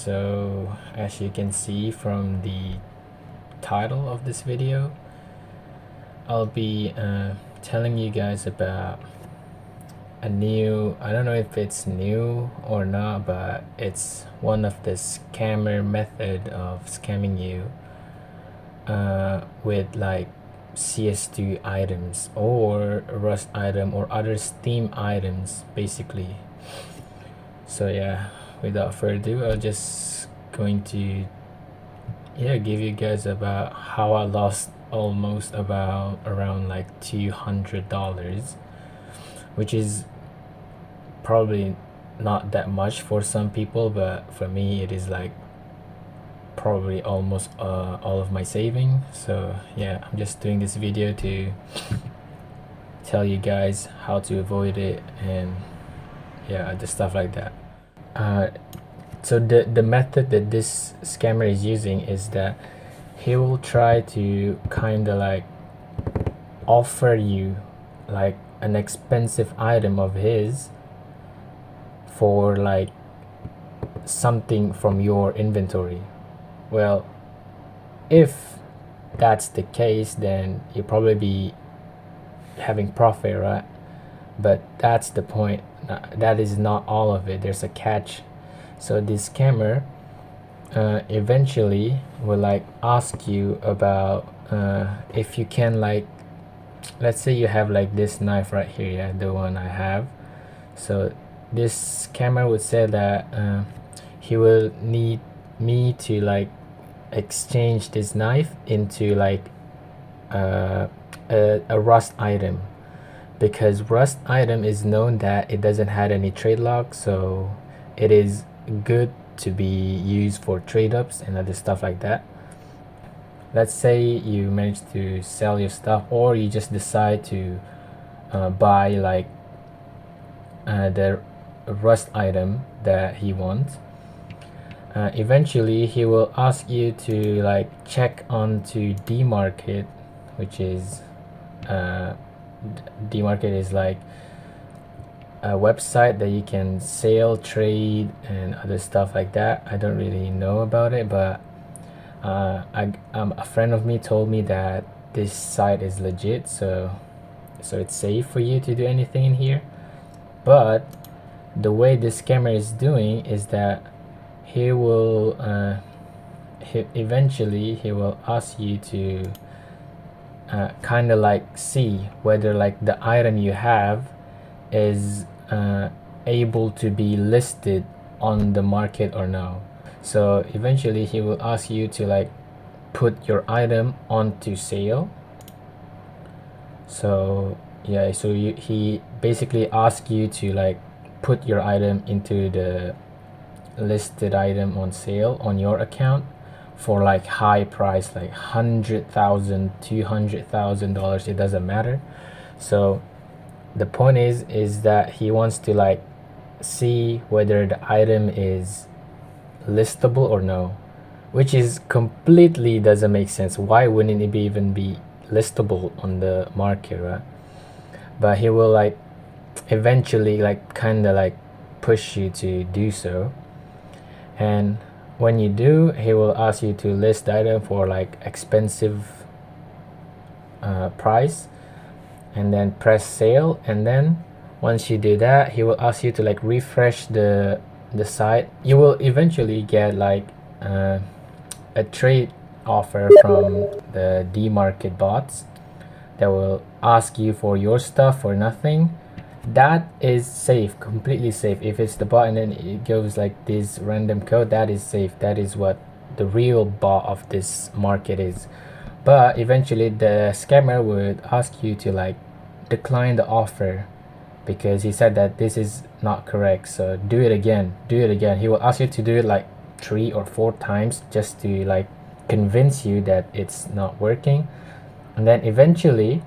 So as you can see from the title of this video, I'll be telling you guys about a new, I don't know if it's new or not, but it's one of the scammer method of scamming you with like CS2 items or Rust item or other Steam items basically. So yeah, without further ado, I'll just going to give you guys about how I lost almost about around like $200, which is probably not that much for some people, but for me it is like probably almost all of my saving. So yeah, I'm just doing this video to tell you guys how to avoid it and yeah, the stuff like that. So the method that this scammer is using is that he will try to kind of like offer you like an expensive item of his for like something from your inventory. Well, if that's the case, then you'll probably be having profit, right? But that's the point. That is not all of it. There's a catch. So this scammer eventually will like ask you about if you can, like, let's say you have like this knife right here, yeah, the one I have. So this scammer would say that he will need me to like exchange this knife into like a rust item, because rust item is known that it doesn't have any trade lock, so it is good to be used for trade ups and other stuff like that. Let's say you manage to sell your stuff, or you just decide to buy like the rust item that he wants. Eventually he will ask you to like check onto DMarket, which is DMarket is like a website that you can sell, trade, and other stuff like that. I don't really know about it, but a friend of me told me that this site is legit, so it's safe for you to do anything in here. But the way this scammer is doing is that he will eventually he will ask you to kind of like see whether like the item you have is able to be listed on the market or no. So eventually he will ask you to like put your item onto sale. So yeah, so he basically asks you to like put your item into the listed item on sale on your account for like high price, like $100,000, $200,000, it doesn't matter. So the point is that he wants to like see whether the item is listable or no, which is completely doesn't make sense. Why wouldn't it even be listable on the market, right? But he will like eventually like kind of like push you to do so, and when you do, he will ask you to list the item for like expensive price, and then press sale. And then once you do that, he will ask you to like refresh the site. You will eventually get like a trade offer from the DMarket bots that will ask you for your stuff for nothing. That is safe, completely safe. If it's the bot and then it goes like this random code, that is safe. That is what the real bot of this market is. But eventually the scammer would ask you to like decline the offer, because he said that this is not correct. So do it again. He will ask you to do it like 3 or 4 times just to like convince you that it's not working. And then eventually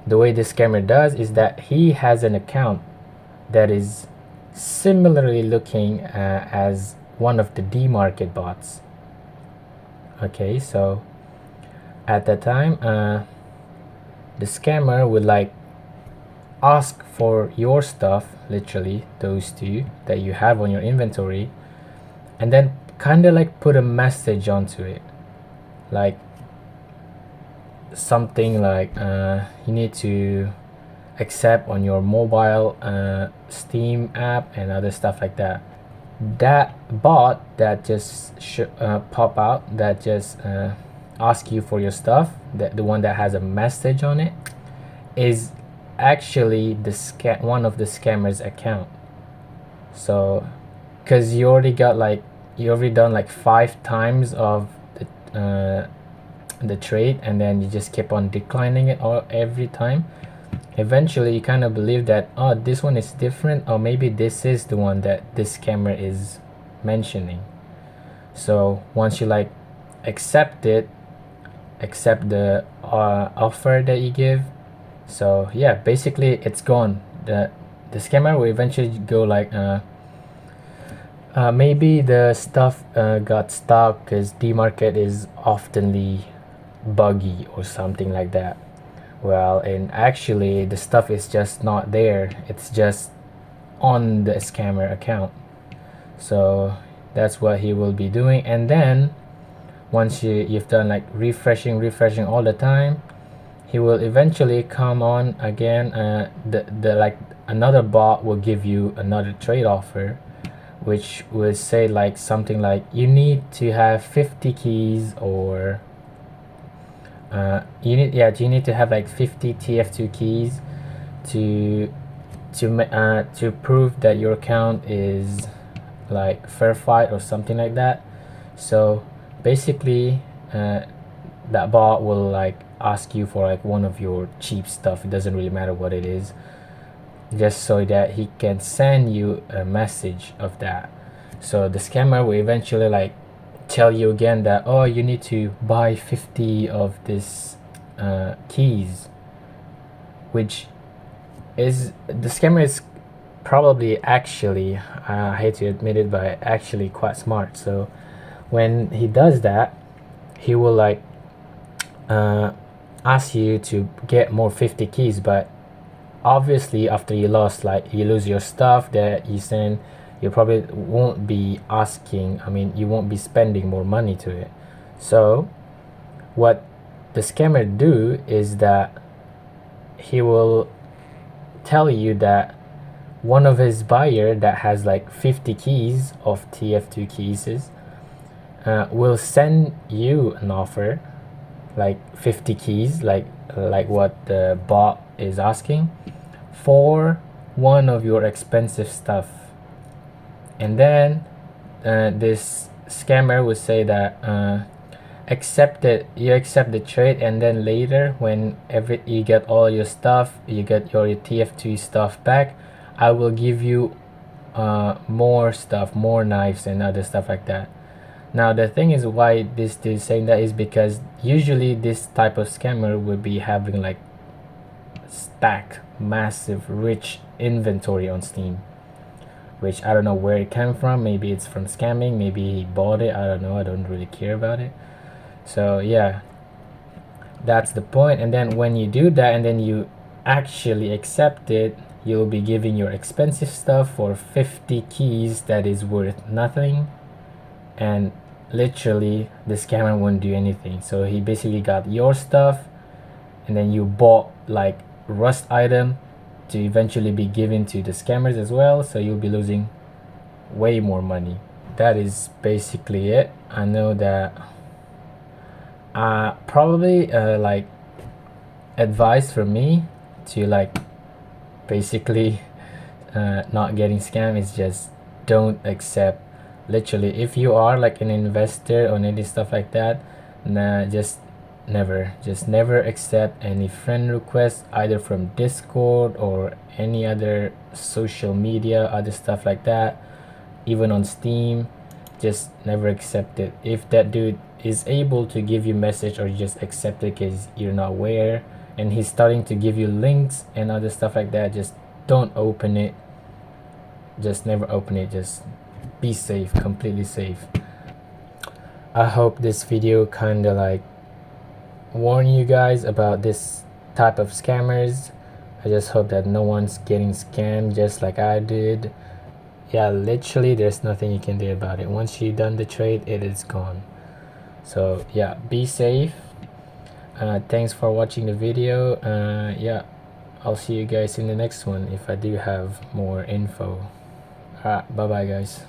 the way this scammer does is that he has an account that is similarly looking as one of the DMarket bots. Okay, so at that time the scammer would like ask for your stuff, literally those two that you have on your inventory, and then kind of like put a message onto it, like something like you need to accept on your mobile Steam app and other stuff like that. That bot that just pop out, that just ask you for your stuff, that the one that has a message on it, is actually the one of the scammer's account. So because you already done like 5 times of the trade, and then you just keep on declining it all every time. Eventually you kind of believe that, oh, this one is different, or maybe this is the one that this scammer is mentioning. So once you like accept the offer that you give, so yeah, basically it's gone. The scammer will eventually go like maybe the stuff got stuck because the market is oftenly buggy or something like that. Well, and actually the stuff is just not there, it's just on the scammer account. So that's what he will be doing, and then once you've done like refreshing all the time, he will eventually come on again. The like another bot will give you another trade offer, which would say like something like you need to have 50 keys, or you need to have like 50 TF2 keys to prove that your account is like verified or something like that. So basically that bot will like ask you for like one of your cheap stuff, it doesn't really matter what it is, just so that he can send you a message of that. So the scammer will eventually like tell you again that, oh, you need to buy 50 of this keys, which is, the scammer is probably actually, I hate to admit it, but actually quite smart. So when he does that, he will like ask you to get more 50 keys, but obviously after you lose your stuff that you send, you probably won't be asking, you won't be spending more money to it. So what the scammer do is that he will tell you that one of his buyer that has like 50 keys of TF2 keys will send you an offer like 50 keys, like what the bot is asking, for one of your expensive stuff. And then this scammer would say that you accept the trade, and then later when you get all your stuff, you get your TF2 stuff back, I will give you more stuff, more knives and other stuff like that. Now the thing is, why this dude is saying that is because usually this type of scammer would be having like stacked massive rich inventory on Steam, which I don't know where it came from. Maybe it's from scamming, maybe he bought it, I don't know, I don't really care about it. So yeah, that's the point. And then when you do that and then you actually accept it, you'll be giving your expensive stuff for 50 keys that is worth nothing, and literally the scammer won't do anything. So he basically got your stuff, and then you bought like rust item to eventually be given to the scammers as well, so you'll be losing way more money. That is basically it. I know that probably like advice from me to like basically not getting scammed is just don't accept, literally, if you are like an investor or any stuff like that, just never accept any friend request, either from Discord or any other social media, other stuff like that, even on Steam. Just never accept it. If that dude is able to give you message, or you just accept it because you're not aware, and he's starting to give you links and other stuff like that, just don't open it. Just never open it. Just be safe, completely safe. I hope this video kind of like warn you guys about this type of scammers. I just hope that no one's getting scammed just like I did. yeah, literally there's nothing you can do about it. Once you done the trade, it is gone. So yeah, be safe. Thanks for watching the video. Yeah, I'll see you guys in the next one if I do have more info. Alright, bye bye guys.